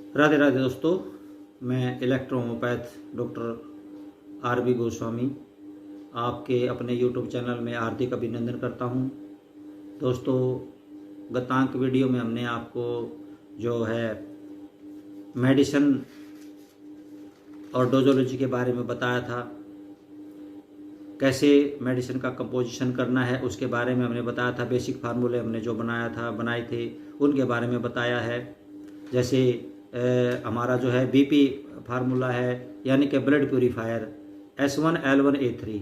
राधे राधे दोस्तों, मैं इलेक्ट्रोहोम्योपैथ doctor RB. Goswami आपके अपने यूट्यूब चैनल में हार्दिक अभिनंदन करता हूं। दोस्तों, गतांक वीडियो में हमने आपको जो है मेडिसिन और डोजोलॉजी के बारे में बताया था। कैसे मेडिसिन का कंपोजिशन करना है उसके बारे में हमने बताया था। बेसिक फार्मूले हमने जो बनाए थे उनके बारे में बताया है। जैसे हमारा जो है बीपी फार्मूला है, यानी कि ब्लड प्यूरीफायर S1L1A3।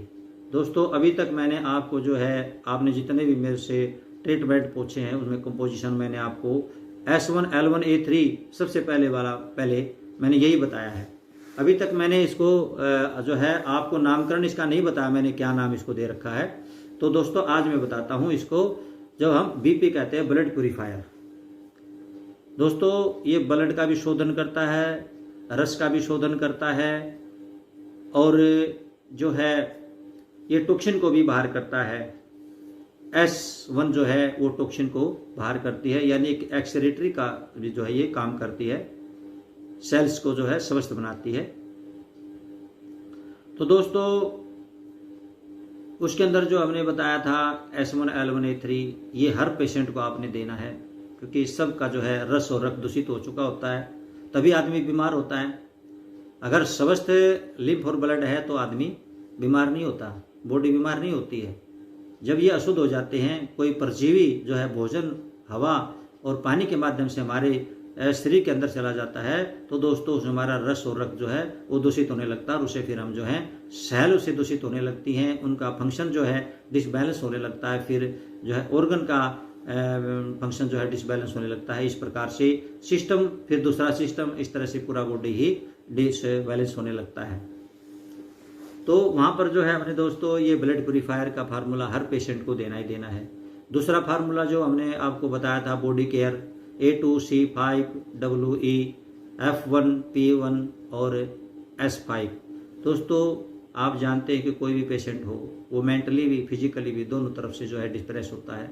दोस्तों, अभी तक मैंने आपको जो है, आपने जितने भी मेरे से ट्रीटमेंट पूछे हैं उसमें कंपोजिशन मैंने आपको S1L1A3 सबसे पहले मैंने यही बताया है। अभी तक मैंने इसको जो है आपको नामकरण इसका नहीं बताया, मैंने क्या नाम इसको दे रखा है। तो दोस्तों, आज मैं बताता हूँ इसको, जब हम बीपी कहते हैं ब्लड प्यूरीफायर। दोस्तों, ये ब्लड का भी शोधन करता है, रस का भी शोधन करता है, और जो है ये टॉक्सिन को भी बाहर करता है। S1 जो है वो टॉक्सिन को बाहर करती है, यानी एक एक्सक्रीटरी का जो है ये काम करती है, सेल्स को जो है स्वस्थ बनाती है। तो दोस्तों, उसके अंदर जो हमने बताया था S1L1A3, ये हर पेशेंट को आपने देना है, क्योंकि सबका जो है रस और रक्त दूषित हो चुका होता है, तभी आदमी बीमार होता है। अगर स्वस्थ लिम्फ और ब्लड है तो आदमी बीमार नहीं होता, बॉडी बीमार नहीं होती है। जब ये अशुद्ध हो जाते हैं, कोई परजीवी जो है भोजन, हवा और पानी के माध्यम से हमारे शरीर के अंदर चला जाता है, तो दोस्तों उसमें हमारा रस और रक्त जो है वो दूषित होने लगता है, और उसे फिर हम जो है सेल उससे दूषित होने लगती हैं, उनका फंक्शन जो है डिसबैलेंस होने लगता है, फिर जो है ऑर्गन का फंक्शन जो है डिसबैलेंस होने लगता है। इस प्रकार से सिस्टम, फिर दूसरा सिस्टम, इस तरह से पूरा बॉडी ही डिसबैलेंस होने लगता है। तो वहाँ पर जो है अपने दोस्तों, ये ब्लड प्यूरीफायर का फार्मूला हर पेशेंट को देना ही देना है। दूसरा फार्मूला जो हमने आपको बताया था, बॉडी केयर A2C5WE F1P1 और S5। दोस्तों, आप जानते हैं कि कोई भी पेशेंट हो, वो मेंटली भी फिजिकली भी दोनों तरफ से जो है डिस्ट्रेस होता है।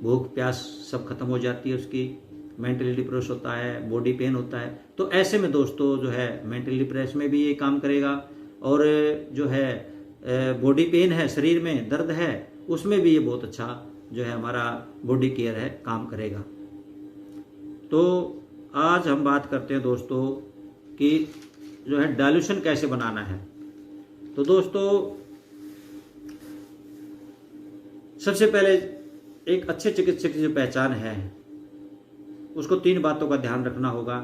भूख प्यास सब खत्म हो जाती है उसकी, मेंटली डिप्रेस होता है, बॉडी पेन होता है। तो ऐसे में दोस्तों जो है मेंटली डिप्रेस में भी ये काम करेगा, और जो है बॉडी पेन है, शरीर में दर्द है, उसमें भी ये बहुत अच्छा जो है हमारा बॉडी केयर है, काम करेगा। तो आज हम बात करते हैं दोस्तों कि जो है डाइल्यूशन कैसे बनाना है। तो दोस्तों, सबसे पहले एक अच्छे चिकित्सक की जो पहचान है, उसको 3 बातों का ध्यान रखना होगा।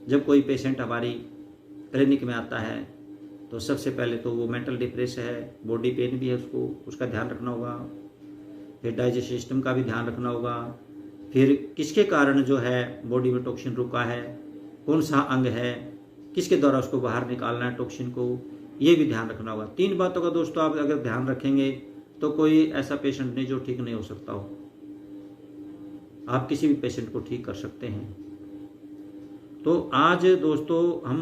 जब कोई पेशेंट हमारी क्लिनिक में आता है, तो सबसे पहले तो वो मेंटल डिप्रेस है, बॉडी पेन भी है, उसका ध्यान रखना होगा। फिर डाइजेस्ट सिस्टम का भी ध्यान रखना होगा। फिर किसके कारण जो है बॉडी में टॉक्सिन रुका है, कौन सा अंग है, किसके द्वारा उसको बाहर निकालना है टॉक्सिन को, ये भी ध्यान रखना होगा। 3 बातों का दोस्तों आप अगर ध्यान रखेंगे तो कोई ऐसा पेशेंट नहीं जो ठीक नहीं हो सकता हो। आप किसी भी पेशेंट को ठीक कर सकते हैं। तो आज दोस्तों हम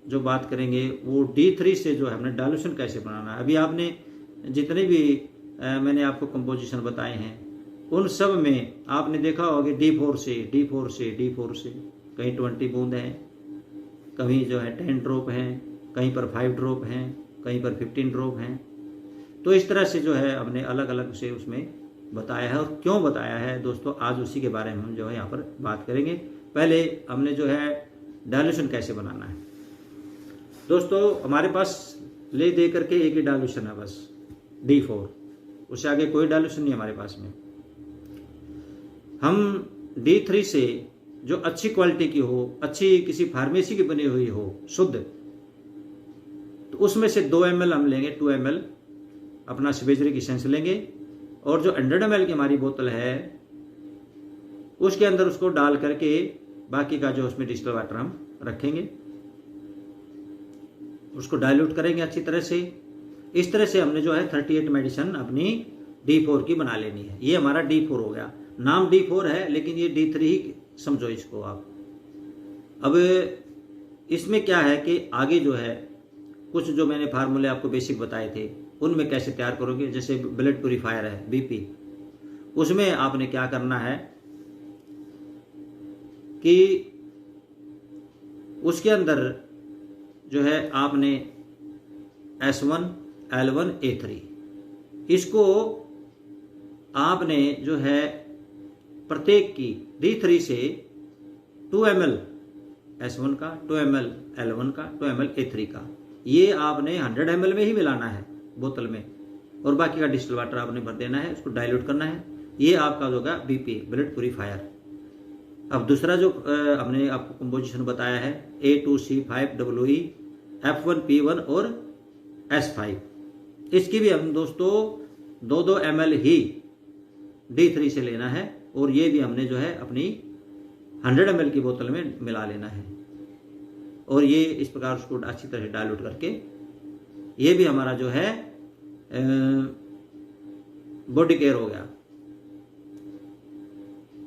जो बात करेंगे वो D3 से जो है हमने डाइल्यूशन कैसे बनाना है। अभी आपने जितने भी मैंने आपको कंपोजिशन बताए हैं, उन सब में आपने देखा होगा कि D4 से कहीं 20 बूंद हैं, कहीं जो है 10 ड्रॉप हैं, कहीं पर 5 ड्रॉप हैं, कहीं पर 15 ड्रॉप हैं। तो इस तरह से जो है हमने अलग अलग से उसमें बताया है। और क्यों बताया है दोस्तों, आज उसी के बारे में हम जो है यहाँ पर बात करेंगे। पहले हमने जो है डाइल्यूशन कैसे बनाना है। दोस्तों, हमारे पास ले दे करके एक ही डाइल्यूशन है, बस D4, उससे आगे कोई डाइल्यूशन नहीं हमारे पास में। हम D3 से जो अच्छी क्वालिटी की हो, अच्छी किसी फार्मेसी की बनी हुई हो, शुद्ध, तो उसमें से 2 ml हम लेंगे, 2 ml अपना सिवेजरिक एसेंस लेंगे, और जो 100 ml की हमारी बोतल है उसके अंदर उसको डाल करके बाकी का जो उसमें डिस्टिल वाटर हम रखेंगे, उसको डाइल्यूट करेंगे अच्छी तरह से। इस तरह से हमने जो है 38 मेडिसिन अपनी D4 की बना लेनी है। ये हमारा D4 हो गया, नाम D4 है लेकिन ये D3 ही समझो इसको आप। अब इसमें क्या है कि आगे जो है कुछ जो मैंने फार्मूले आपको बेसिक बताए थे, उनमें कैसे तैयार करोगे। जैसे ब्लड प्यूरीफायर है, बीपी, उसमें आपने क्या करना है, कि उसके अंदर जो है आपने S1, L1, A3 इसको आपने जो है प्रत्येक की D3 से 2 ml S1 का, 2 ml L1 का, 2 ml A3 का, ये आपने 100 ml में ही मिलाना है बोतल में, और बाकी का डिस्टिल वाटर आपने भर देना है, उसको डाइल्यूट करना है। ये आपका होगा BP ब्लड प्यूरीफायर। अब दूसरा जो हमने आपको कंपोजिशन बताया है A2C5EE F1P1 और S5, इसकी भी हम दोस्तों 2-2 ml ही D3 से लेना है, और ये भी हमने जो है अपनी 100 ml की बोतल में मिला लेना है, और ये इस प्रकार उसको अच्छी तरह डाइल्यूट करके, ये भी हमारा जो है बॉडी केयर हो गया।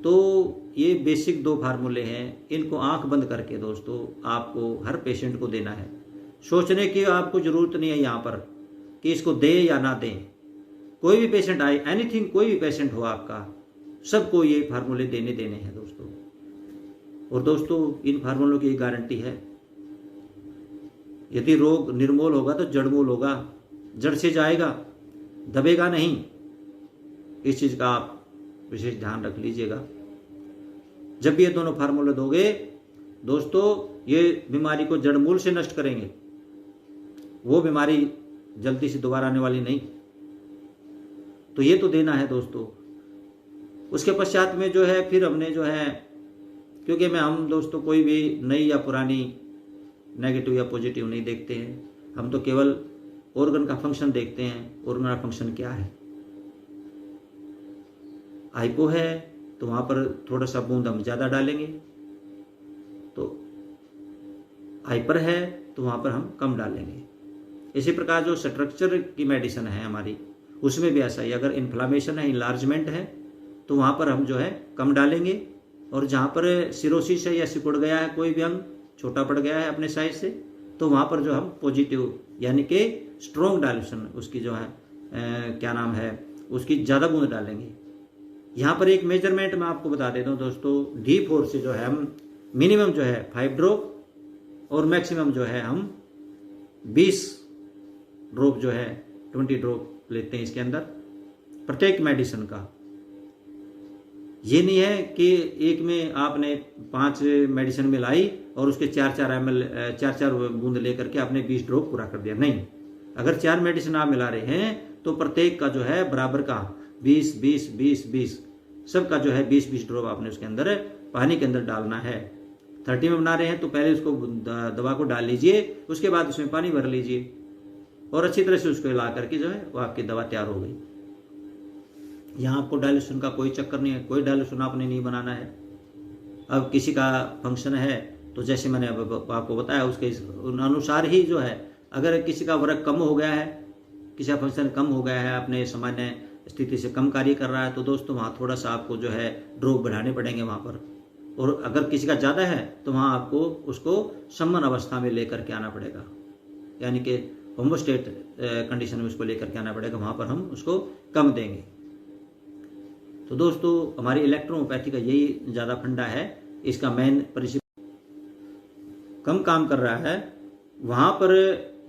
तो ये बेसिक 2 फार्मूले हैं, इनको आंख बंद करके दोस्तों आपको हर पेशेंट को देना है। सोचने की आपको ज़रूरत नहीं है यहाँ पर कि इसको दे या ना दें। कोई भी पेशेंट आए, एनीथिंग, कोई भी पेशेंट हो आपका, सबको ये फार्मूले देने हैं दोस्तों। और दोस्तों इन फार्मूलों की गारंटी है, यदि रोग निर्मूल होगा तो जड़मूल होगा, जड़ से जाएगा, दबेगा नहीं। इस चीज़ का आप विशेष ध्यान रख लीजिएगा। जब भी ये दोनों फार्मूले दोगे दोस्तों, ये बीमारी को जड़मूल से नष्ट करेंगे, वो बीमारी जल्दी से दोबारा आने वाली नहीं। तो ये तो देना है दोस्तों। उसके पश्चात में जो है फिर हमने जो है, क्योंकि हम दोस्तों कोई भी नई या पुरानी नेगेटिव या पॉजिटिव नहीं देखते हैं, हम तो केवल ऑर्गन का फंक्शन देखते हैं। ऑर्गन का फंक्शन क्या है? हाइपो है तो वहाँ पर थोड़ा सा बूंद हम ज़्यादा डालेंगे, तो हाइपर है तो वहाँ पर हम कम डालेंगे। इसी प्रकार जो स्ट्रक्चर की मेडिसिन है हमारी, उसमें भी ऐसा ही, अगर इन्फ्लामेशन है, इन्लार्जमेंट है, तो वहाँ पर हम जो है कम डालेंगे, और जहाँ पर सिरोसिस है या सिकुड़ गया है, कोई भी अंग छोटा पड़ गया है अपने साइज से, तो वहाँ पर जो हम पॉजिटिव यानी कि स्ट्रॉन्ग डाइल्यूशन उसकी जो है क्या नाम है, उसकी ज़्यादा बूंद डालेंगे। यहाँ पर एक मेजरमेंट मैं आपको बता देता हूँ दोस्तों, D4 से जो है हम मिनिमम जो है 5 ड्रॉप और मैक्सिमम जो है हम 20 ड्रॉप जो है 20 ड्रॉप लेते हैं इसके अंदर प्रत्येक मेडिसिन का। ये नहीं है कि एक में आपने 5 मेडिसिन मिलाई और उसके 4-4 ml 4-4 बूंद लेकर के आपने 20 ड्रॉप पूरा कर दिया। नहीं, अगर 4 मेडिसिन आप मिला रहे हैं तो प्रत्येक का जो है बराबर का 20 सबका जो है 20 ड्रॉप आपने उसके अंदर पानी के अंदर डालना है। 30 में बना रहे हैं तो पहले उसको दवा को डाल लीजिए, उसके बाद उसमें पानी भर लीजिए और अच्छी तरह से उसको हिला करके जो है वो आपकी दवा तैयार हो गई। यहाँ आपको डाइल्यूशन का कोई चक्कर नहीं है, कोई डाइल्यूशन आपने नहीं बनाना है। अब किसी का फंक्शन है तो जैसे मैंने अब आपको बताया उसके अनुसार ही जो है, अगर किसी का वर्क कम हो गया है, किसी का फंक्शन कम हो गया है, अपने सामान्य स्थिति से कम कार्य कर रहा है, तो दोस्तों वहाँ थोड़ा सा आपको जो है ड्रॉप बढ़ाने पड़ेंगे वहाँ पर। और अगर किसी का ज़्यादा है तो वहाँ आपको उसको सम्मन अवस्था में लेकर के आना पड़ेगा, यानी कि होमोस्टेट कंडीशन में उसको लेकर के आना पड़ेगा, वहाँ पर हम उसको कम देंगे। तो दोस्तों हमारी इलेक्ट्रोहोम्योपैथी का यही ज़्यादा फंडा है, इसका मेन परिचित कम काम कर रहा है वहाँ पर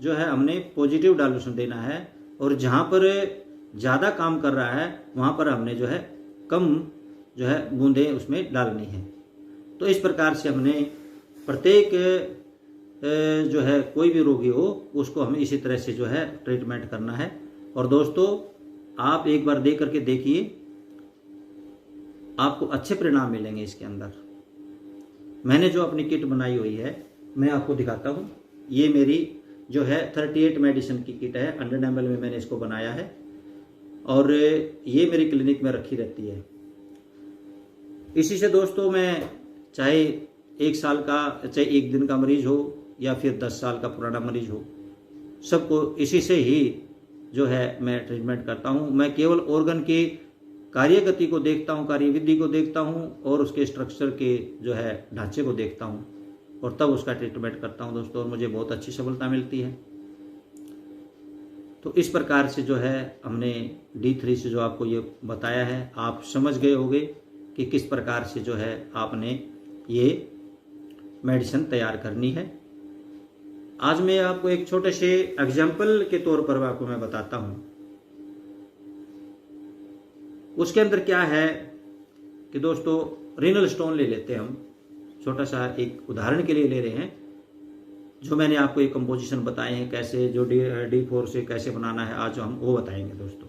जो है हमने पॉजिटिव डाइल्यूशन देना है, और जहाँ पर ज़्यादा काम कर रहा है वहाँ पर हमने जो है कम जो है बूंदें उसमें डालनी है। तो इस प्रकार से हमने प्रत्येक जो है कोई भी रोगी हो उसको हमें इसी तरह से जो है ट्रीटमेंट करना है। और दोस्तों आप एक बार दे करके देखिए, आपको अच्छे परिणाम मिलेंगे इसके अंदर। मैंने जो अपनी किट बनाई हुई है मैं आपको दिखाता हूँ। ये मेरी जो है 38 मेडिसिन की किट है, 100 ml में मैंने इसको बनाया है और ये मेरी क्लिनिक में रखी रहती है। इसी से दोस्तों मैं चाहे 1 साल का, चाहे 1 दिन का मरीज हो या फिर 10 साल का पुराना मरीज हो, सबको इसी से ही जो है मैं ट्रीटमेंट करता हूँ। मैं केवल ऑर्गन की कार्यगति को देखता हूँ, कार्यविधि को देखता हूँ और उसके स्ट्रक्चर के जो है ढांचे को देखता हूँ और तब उसका ट्रीटमेंट करता हूँ दोस्तों, और मुझे बहुत अच्छी सफलता मिलती है। तो इस प्रकार से जो है हमने D3 से जो आपको ये बताया है, आप समझ गए होंगे कि किस प्रकार से जो है आपने ये मेडिसिन तैयार करनी है। आज मैं आपको एक छोटे से एग्जाम्पल के तौर पर आपको मैं बताता हूं। उसके अंदर क्या है कि दोस्तों, रीनल स्टोन ले लेते हैं हम, छोटा सा एक उदाहरण के लिए ले रहे हैं। जो मैंने आपको एक कंपोजिशन बताए हैं कैसे, जो D4 से कैसे बनाना है, आज हम वो बताएंगे दोस्तों।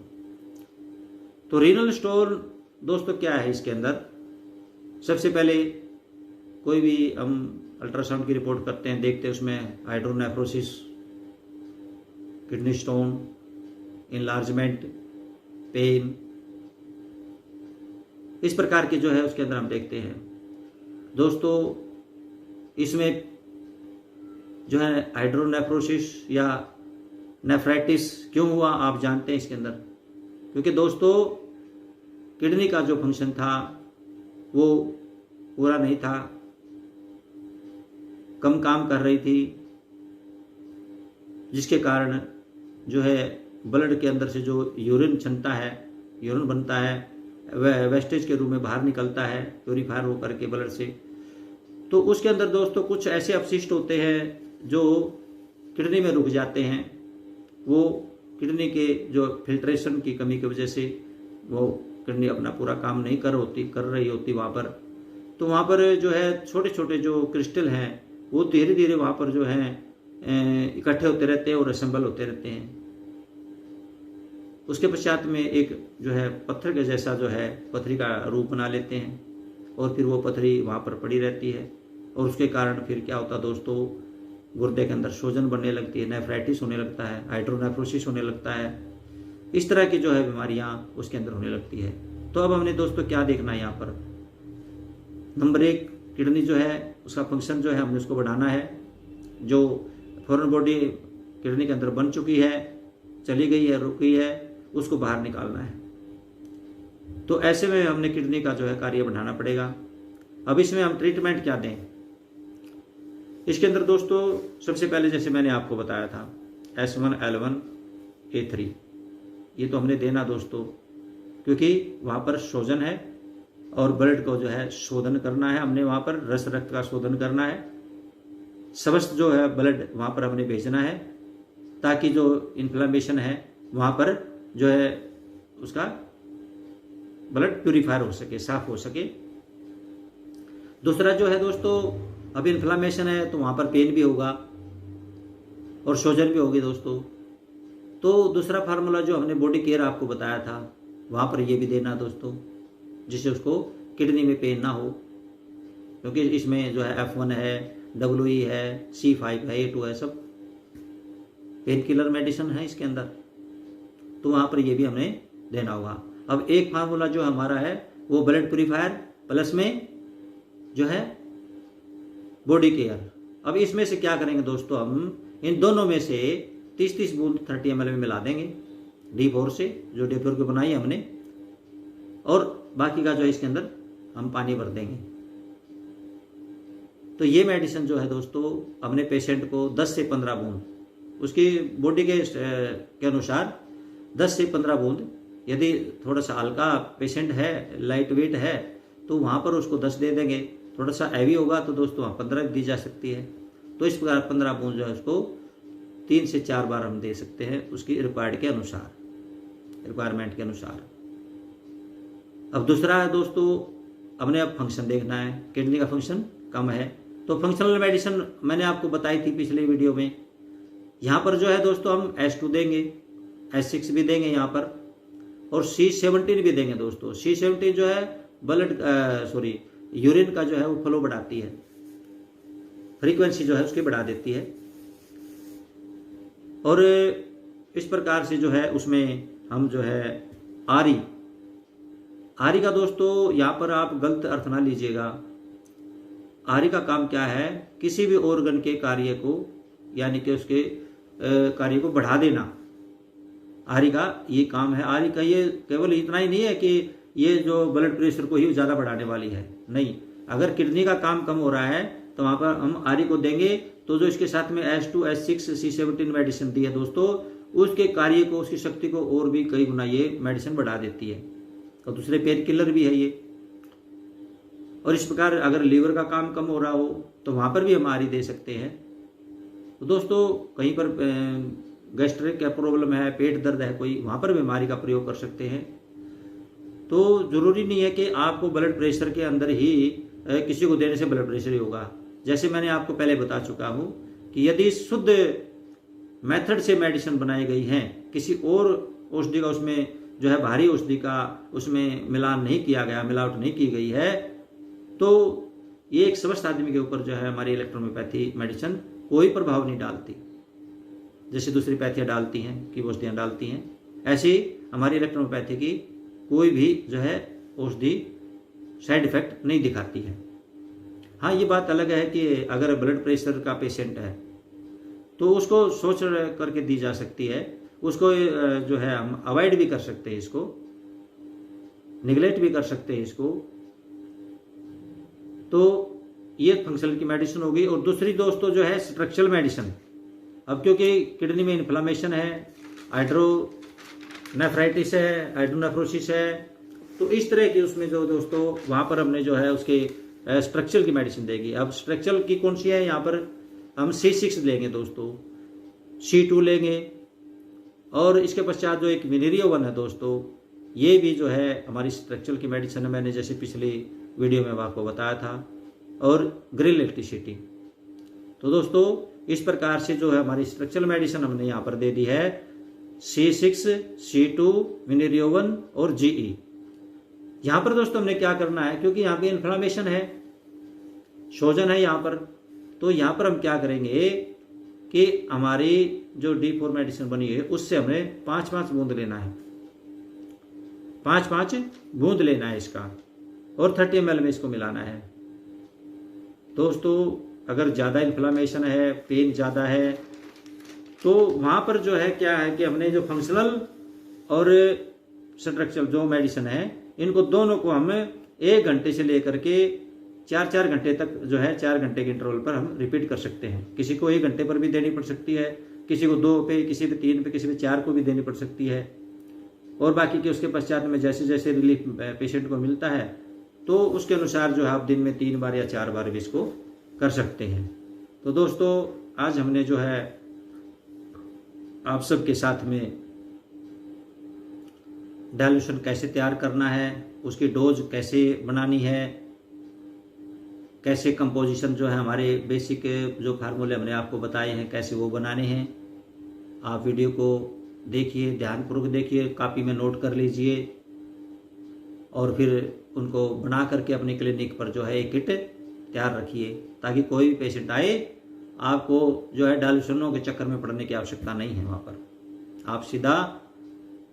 तो रीनल स्टोन दोस्तों क्या है, इसके अंदर सबसे पहले कोई भी हम अल्ट्रासाउंड की रिपोर्ट करते हैं, देखते हैं उसमें hydronephrosis, kidney stone, enlargement, pain, इस प्रकार के जो है उसके अंदर हम देखते हैं दोस्तों। इसमें जो है हाइड्रोनेफ्रोसिस या नेफ्राइटिस क्यों हुआ आप जानते हैं इसके अंदर, क्योंकि दोस्तों किडनी का जो फंक्शन था वो पूरा नहीं था, कम काम कर रही थी, जिसके कारण जो है ब्लड के अंदर से जो यूरिन क्षमता है, यूरिन बनता है, वह वेस्टेज के रूप में बाहर निकलता है प्योरीफायर होकर के ब्लड से। तो उसके अंदर दोस्तों कुछ ऐसे अपशिष्ट होते हैं जो किडनी में रुक जाते हैं। वो किडनी के जो फिल्ट्रेशन की कमी की वजह से वो किडनी अपना पूरा काम नहीं कर रही होती वहाँ पर। तो वहाँ पर जो है छोटे छोटे जो क्रिस्टल हैं वो धीरे धीरे वहाँ पर जो है इकट्ठे होते रहते हैं और असेंबल होते रहते हैं। उसके पश्चात में एक जो है पत्थर के जैसा जो है पथरी का रूप बना लेते हैं और फिर वो पथरी वहाँ पर पड़ी रहती है और उसके कारण फिर क्या होता है दोस्तों, गुर्दे के अंदर सूजन बनने लगती है, नेफ्राइटिस होने लगता है, हाइड्रोनेफ्रोसिस होने लगता है, इस तरह की जो है बीमारियाँ उसके अंदर होने लगती है। तो अब हमने दोस्तों क्या देखना है यहाँ पर, नंबर 1 किडनी जो है उसका फंक्शन जो है हमने उसको बढ़ाना है। जो फॉरेन बॉडी किडनी के अंदर बन चुकी है, चली गई है, रुक गई है, उसको बाहर निकालना है। तो ऐसे में हमने किडनी का जो है कार्य बढ़ाना पड़ेगा। अब इसमें हम ट्रीटमेंट क्या दें, इसके अंदर दोस्तों सबसे पहले जैसे मैंने आपको बताया था S1L1A3 ये तो हमने देना दोस्तों, क्योंकि वहाँ पर शोधन है और ब्लड को जो है शोधन करना है, हमने वहाँ पर रक्त का शोधन करना है, समस्त जो है ब्लड वहाँ पर हमने भेजना है ताकि जो इन्फ्लेमेशन है वहाँ पर जो है उसका ब्लड प्यूरिफायर हो सके, साफ हो सके। दूसरा जो है दोस्तों, अब इन्फ्लेमेशन है तो वहाँ पर पेन भी होगा और शोजन भी होगी दोस्तों। तो दूसरा फार्मूला जो हमने बॉडी केयर आपको बताया था वहाँ पर ये भी देना दोस्तों, जिससे उसको किडनी में पेन ना हो, क्योंकि इसमें जो है F1 है, WE है, C5 है, A2 है, सब पेन किलर मेडिसिन है इसके अंदर। तो वहाँ पर ये भी हमें देना होगा। अब एक फार्मूला जो हमारा है वो ब्लड प्यूरिफायर प्लस में जो है बॉडी केयर। अब इसमें से क्या करेंगे दोस्तों, हम इन दोनों में से 30-30 बूंद 30 ml में मिला देंगे D4 से, जो D4 की बनाई हमने, और बाकी का जो है इसके अंदर हम पानी भर देंगे। तो ये मेडिसिन जो है दोस्तों अपने पेशेंट को 10 से 15 बूंद उसकी बॉडी के अनुसार 10 से 15 बूंद, यदि थोड़ा सा हल्का पेशेंट है, लाइट वेट है, तो वहाँ पर उसको 10 दे देंगे। थोड़ा सा हैवी होगा तो दोस्तों वहाँ 15 दी जा सकती है। तो इस प्रकार 15 बूंद जो है उसको 3 से 4 बार हम दे सकते हैं उसकी रिक्वायरमेंट के अनुसार। अब दूसरा है दोस्तों, हमने अब फंक्शन देखना है, किडनी का फंक्शन कम है तो फंक्शनल मेडिसिन मैंने आपको बताई थी पिछले वीडियो में। यहाँ पर जो है दोस्तों हम S2 देंगे, S6 भी देंगे यहाँ पर, और C17 भी देंगे दोस्तों। C17 जो है यूरिन का जो है वो फ्लो बढ़ाती है, फ्रीक्वेंसी जो है उसकी बढ़ा देती है, और इस प्रकार से जो है उसमें हम जो है आरी का दोस्तों यहाँ पर आप गलत अर्थ ना लीजिएगा। आरी का काम क्या है, किसी भी ऑर्गन के कार्य को यानी कि उसके कार्य को बढ़ा देना, आरी का ये काम है। आरी का ये केवल इतना ही नहीं है कि ये जो ब्लड प्रेशर को ही ज़्यादा बढ़ाने वाली है, नहीं। अगर किडनी का काम कम हो रहा है तो वहाँ पर हम आरी को देंगे, तो जो इसके साथ में S2, S6, C17 मेडिसिन दी है दोस्तों, उसके कार्य को, उसकी शक्ति को और भी कई गुना ये मेडिसिन बढ़ा देती है। और दूसरे पेन किलर भी है ये। और इस प्रकार अगर लीवर का काम कम हो रहा हो तो वहाँ पर भी हम आरी दे सकते हैं। तो दोस्तों कहीं पर गैस्ट्रिक का प्रॉब्लम है, पेट दर्द है कोई, वहाँ पर भी हम आरी का प्रयोग कर सकते हैं। तो ज़रूरी नहीं है कि आपको ब्लड प्रेशर के अंदर ही किसी को देने से ब्लड प्रेशर ही होगा। जैसे मैंने आपको पहले बता चुका हूँ कि यदि शुद्ध मेथड से मेडिसिन बनाई गई हैं, किसी और औषधि का उसमें जो है भारी औषधि का उसमें मिलान नहीं किया गया, मिलावट नहीं की गई है, तो ये एक स्वस्थ आदमी के ऊपर जो है हमारी इलेक्ट्रोहोम्योपैथी मेडिसिन कोई प्रभाव नहीं डालती। जैसे दूसरी पैथियाँ डालती हैं, की औषधियाँ डालती हैं, ऐसी हमारी इलेक्ट्रोहोम्योपैथी की कोई भी जो है औषधि साइड इफेक्ट नहीं दिखाती है। हाँ, ये बात अलग है कि अगर ब्लड प्रेशर का पेशेंट है तो उसको सोच करके दी जा सकती है, उसको जो है हम अवॉइड भी कर सकते हैं, इसको निगलेक्ट भी कर सकते हैं इसको। तो ये फंक्शनल की मेडिसिन होगी। और दूसरी दोस्तों जो है स्ट्रक्चरल मेडिसिन, अब क्योंकि किडनी में इन्फ्लामेशन है, हाइड्रोनेफ्राइटिस है, हाइड्रोनेफ्रोसिस है, तो इस तरह की उसमें जो दोस्तों वहाँ पर हमने जो है उसके स्ट्रक्चरल की मेडिसिन देगी। अब स्ट्रक्चरल की कौन सी है, यहाँ पर हम C6 लेंगे दोस्तों, C2 लेंगे, और इसके पश्चात जो एक विनेरियो 1 है दोस्तों, ये भी जो है हमारी स्ट्रक्चरल की मेडिसिन है, मैंने जैसे पिछली वीडियो में आपको बताया था, और ग्रिल इलेक्ट्रिसिटी। तो दोस्तों इस प्रकार से जो है हमारी स्ट्रक्चरल मेडिसिन हमने यहाँ पर दे दी है C6, C2, विनेरियो 1 और GE। यहाँ पर दोस्तों हमने क्या करना है, क्योंकि यहाँ पे इन्फ्लामेशन है, सोजन है यहाँ पर, तो यहाँ पर हम क्या करेंगे कि हमारी जो D4 मेडिसिन बनी है उससे हमें 5-5 बूंद लेना है, 5-5 बूंद लेना है इसका, और 30 ml में इसको मिलाना है। दोस्तों अगर ज़्यादा इन्फ्लामेशन है, पेन ज़्यादा है, तो वहाँ पर जो है क्या है कि हमने जो फंक्शनल और स्ट्रक्चरल जो मेडिसिन है, इनको दोनों को हम 1 घंटे से लेकर के 4-4 घंटे तक जो है 4 घंटे के इंटरवल पर हम रिपीट कर सकते हैं। किसी को 1 घंटे पर भी देनी पड़ सकती है, किसी को 2 पे, किसी पे 3 पे, किसी पे 4 को भी देनी पड़ सकती है। और बाकी के उसके पश्चात में जैसे जैसे रिलीफ पेशेंट को मिलता है तो उसके अनुसार जो है आप दिन में 3 बार या 4 बार भी इसको कर सकते हैं। तो दोस्तों आज हमने जो है आप सबके साथ में डाइल्यूशन कैसे तैयार करना है, उसकी डोज कैसे बनानी है, कैसे कंपोजिशन जो है हमारे बेसिक जो फार्मूले हमने आपको बताए हैं कैसे वो बनाने हैं, आप वीडियो को देखिए, ध्यानपूर्वक देखिए, कॉपी में नोट कर लीजिए, और फिर उनको बना करके अपनी क्लिनिक पर जो है एक किट तैयार रखिए, ताकि कोई भी पेशेंट आए आपको जो है डाइल्यूशनों के चक्कर में पड़ने की आवश्यकता नहीं है। वहाँ पर आप सीधा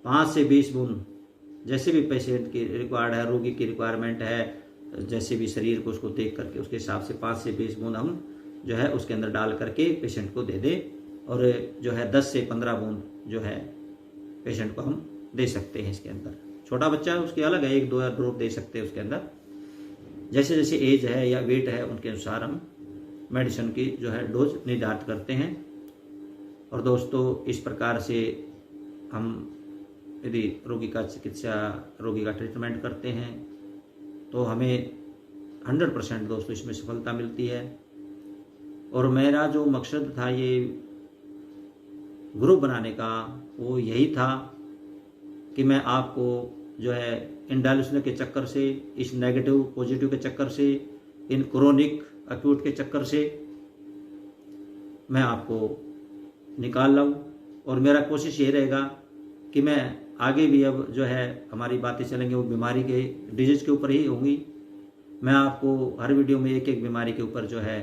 5 से 20 बूंद, जैसे भी पेशेंट की रिक्वायर्ड है, रोगी की रिक्वायरमेंट है, जैसे भी शरीर को उसको देख करके उसके हिसाब से 5 से 20 बूंद हम जो है उसके अंदर डाल करके पेशेंट को दे दें, और जो है 10 से 15 बूंद जो है पेशेंट को हम दे सकते हैं इसके अंदर। छोटा बच्चा है उसकी अलग है, 1-2 ड्रॉप दे सकते हैं उसके अंदर, जैसे जैसे एज है या वेट है उनके अनुसार हम मेडिसिन की जो है डोज निर्धारित करते हैं। और दोस्तों इस प्रकार से हम यदि रोगी का चिकित्सा, रोगी का ट्रीटमेंट करते हैं तो हमें 100% दोस्तों इसमें सफलता मिलती है। और मेरा जो मकसद था ये ग्रुप बनाने का वो यही था कि मैं आपको जो है इन डाइल्यूशन के चक्कर से, इस नेगेटिव पॉजिटिव के चक्कर से, इन क्रोनिक एक्यूट के चक्कर से मैं आपको निकाल लाऊं। और मेरा कोशिश ये रहेगा कि मैं आगे भी अब जो है हमारी बातें चलेंगी वो बीमारी के डिजीज के ऊपर ही होंगी। मैं आपको हर वीडियो में एक एक बीमारी के ऊपर जो है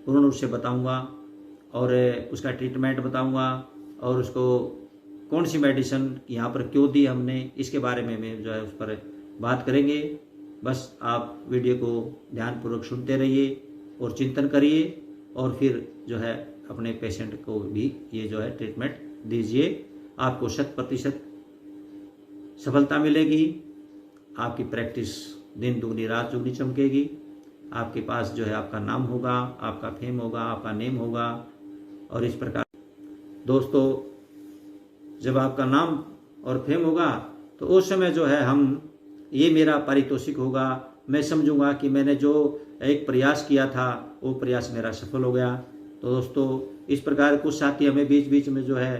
पूर्ण रूप से बताऊंगा, और उसका ट्रीटमेंट बताऊंगा, और उसको कौन सी मेडिसिन यहाँ पर क्यों दी हमने, इसके बारे में जो है उस पर बात करेंगे। बस आप वीडियो को ध्यानपूर्वक सुनते रहिए और चिंतन करिए, और फिर जो है अपने पेशेंट को भी ये जो है ट्रीटमेंट दीजिए। आपको 100% सफलता मिलेगी। आपकी प्रैक्टिस दिन दुगनी रात चौगुनी चमकेगी। आपके पास जो है आपका नाम होगा, आपका फेम होगा, आपका नेम होगा। और इस प्रकार दोस्तों जब आपका नाम और फेम होगा तो उस समय जो है हम, ये मेरा पारितोषिक होगा मैं समझूंगा कि मैंने जो एक प्रयास किया था वो प्रयास मेरा सफल हो गया। तो दोस्तों इस प्रकार कुछ साथी हमें बीच बीच में जो है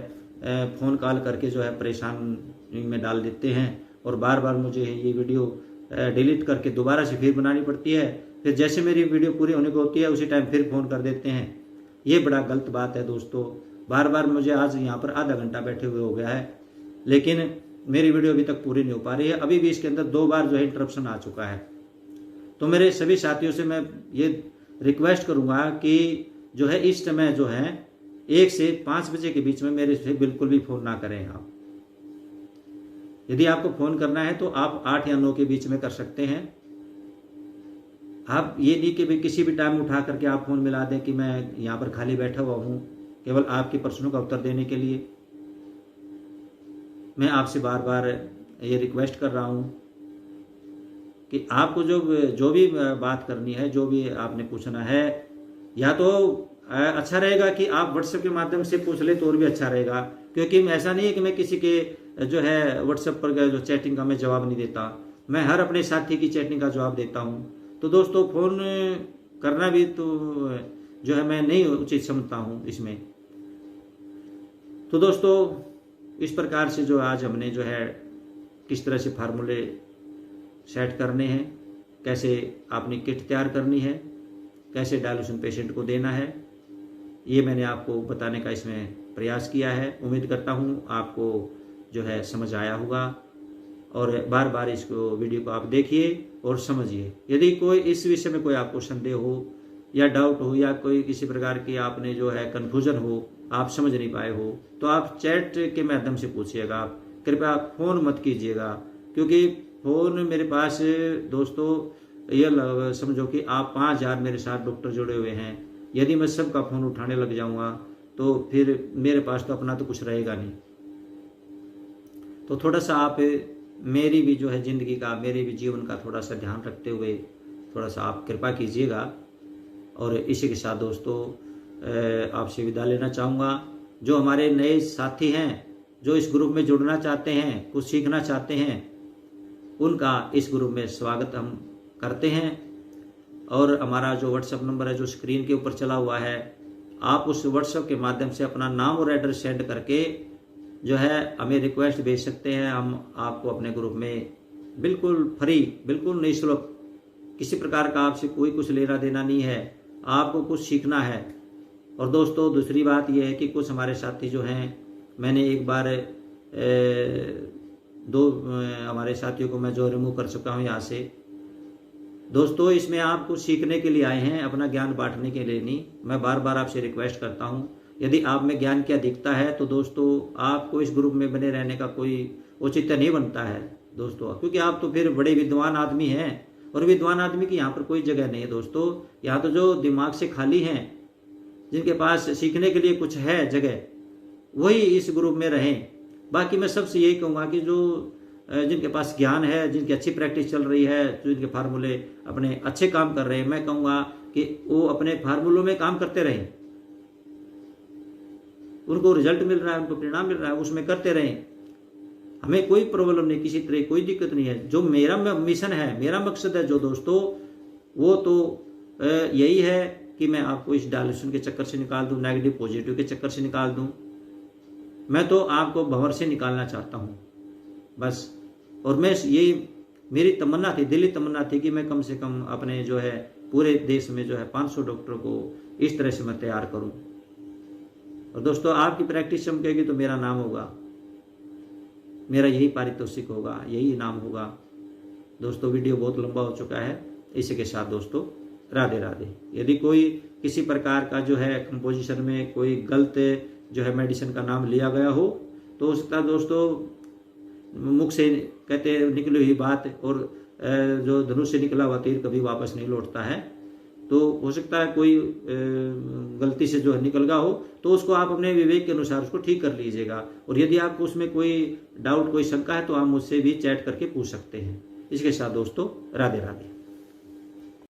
फ़ोन कॉल करके जो है परेशानी में डाल देते हैं और बार बार मुझे ये वीडियो डिलीट करके दोबारा से फिर बनानी पड़ती है। फिर जैसे मेरी वीडियो पूरी होने को होती है उसी टाइम फिर फ़ोन कर देते हैं। ये बड़ा गलत बात है दोस्तों। बार बार मुझे आज यहाँ पर आधा घंटा बैठे हुए हो गया है, लेकिन मेरी वीडियो अभी तक पूरी नहीं हो पा रही है। अभी भी इसके अंदर 2 बार जो है इंटरप्शन आ चुका है। तो मेरे सभी साथियों से मैं ये रिक्वेस्ट करूँगा कि जो है इस समय जो है 1 से 5 बजे के बीच में मेरे से बिल्कुल भी फ़ोन ना करें आप। यदि आपको फ़ोन करना है तो आप 8 या 9 के बीच में कर सकते हैं। आप ये नहीं कि भाई किसी भी टाइम उठा करके आप फ़ोन मिला दें कि मैं यहाँ पर खाली बैठा हुआ हूँ केवल आपके प्रश्नों का उत्तर देने के लिए। मैं आपसे बार बार ये रिक्वेस्ट कर रहा हूँ कि आपको जो भी बात करनी है, जो भी आपने पूछना है, या तो अच्छा रहेगा कि आप व्हाट्सएप के माध्यम से पूछ ले तो और भी अच्छा रहेगा, क्योंकि ऐसा नहीं है कि मैं किसी के जो है व्हाट्सएप पर जो चैटिंग का मैं जवाब नहीं देता। मैं हर अपने साथी की चैटिंग का जवाब देता हूँ। तो दोस्तों फ़ोन करना भी तो जो है मैं नहीं उचित समझता हूँ इसमें। तो दोस्तों इस प्रकार से जो आज हमने जो है किस तरह से फार्मूले सेट करने हैं, कैसे आपने किट तैयार करनी है, कैसे डायल्यूशन पेशेंट को देना है, ये मैंने आपको बताने का इसमें प्रयास किया है। उम्मीद करता हूँ आपको जो है समझ आया होगा और बार बार इसको वीडियो को आप देखिए और समझिए। यदि कोई इस विषय में कोई आपको संदेह हो या डाउट हो या कोई किसी प्रकार की आपने जो है कन्फ्यूजन हो, आप समझ नहीं पाए हो, तो आप चैट के माध्यम से पूछिएगा। कृपया फ़ोन मत कीजिएगा, क्योंकि फ़ोन मेरे पास दोस्तों ये समझो कि आप 5000 मेरे साथ डॉक्टर जुड़े हुए हैं। यदि मैं सबका फ़ोन उठाने लग जाऊंगा तो फिर मेरे पास तो अपना तो कुछ रहेगा नहीं। तो थोड़ा सा आप मेरी भी जो है ज़िंदगी का, मेरे भी जीवन का थोड़ा सा ध्यान रखते हुए थोड़ा सा आप कृपा कीजिएगा। और इसी के साथ दोस्तों आपसे विदा लेना चाहूँगा। जो हमारे नए साथी हैं, जो इस ग्रुप में जुड़ना चाहते हैं, कुछ सीखना चाहते हैं, उनका इस ग्रुप में स्वागत हम करते हैं। और हमारा जो व्हाट्सएप नंबर है जो स्क्रीन के ऊपर चला हुआ है, आप उस व्हाट्सएप के माध्यम से अपना नाम और एड्रेस सेंड करके जो है हमें रिक्वेस्ट भेज सकते हैं। हम आपको अपने ग्रुप में बिल्कुल फ्री, बिल्कुल निःशुल्क, किसी प्रकार का आपसे कोई कुछ लेना देना नहीं है, आपको कुछ सीखना है। और दोस्तों दूसरी बात यह है कि कुछ हमारे साथी जो हैं, मैंने एक बार 2 हमारे साथियों को मैं जो रिमूव कर चुका हूँ यहाँ से। दोस्तों इसमें आप कुछ सीखने के लिए आए हैं, अपना ज्ञान बांटने के लिए नहीं। मैं बार बार आपसे रिक्वेस्ट करता हूँ, यदि आप में ज्ञान क्या दिखता है तो दोस्तों आपको इस ग्रुप में बने रहने का कोई औचित्य नहीं बनता है दोस्तों, क्योंकि आप तो फिर बड़े विद्वान आदमी हैं और विद्वान आदमी की यहाँ पर कोई जगह नहीं है दोस्तों। यहाँ तो जो दिमाग से खाली हैं, जिनके पास सीखने के लिए कुछ है जगह, वही इस ग्रुप में रहें। बाकी मैं सबसे यही कहूँगा कि जो जिनके पास ज्ञान है, जिनकी अच्छी प्रैक्टिस चल रही है, जो जिनके फार्मूले अपने अच्छे काम कर रहे हैं, मैं कहूँगा कि वो अपने फार्मूलों में काम करते रहें। उनको रिजल्ट मिल रहा है, उनको परिणाम मिल रहा है, उसमें करते रहें। हमें कोई प्रॉब्लम नहीं, किसी तरह कोई दिक्कत नहीं है। जो मेरा मिशन है, मेरा मकसद है जो दोस्तों, वो तो यही है कि मैं आपको इस डायल्यूशन के चक्कर से निकाल दूं, नेगेटिव पॉजिटिव के चक्कर से निकाल दूं। मैं तो आपको भंवर से निकालना चाहता हूं बस। और मैं ये मेरी तमन्ना थी, दिली तमन्ना थी कि मैं कम से कम अपने जो है पूरे देश में जो है 500 डॉक्टर को इस तरह से मैं तैयार करूं। और दोस्तों आपकी प्रैक्टिस चमकेगी तो मेरा नाम होगा, मेरा यही पारितोषिक होगा, यही इनाम होगा। दोस्तों वीडियो बहुत लंबा हो चुका है, इसी के साथ दोस्तों राधे राधे। यदि कोई किसी प्रकार का जो है कंपोजिशन में कोई गलत जो है मेडिसिन का नाम लिया गया हो तो उसका दोस्तों मुख से कहते निकली हुई बात और जो धनुष से निकला हुआ तीर कभी वापस नहीं लौटता है। तो हो सकता है कोई गलती से जो है निकल गया हो तो उसको आप अपने विवेक के अनुसार उसको ठीक कर लीजिएगा। और यदि आपको उसमें कोई डाउट, कोई शंका है तो आप मुझसे भी चैट करके पूछ सकते हैं। इसके साथ दोस्तों राधे राधे।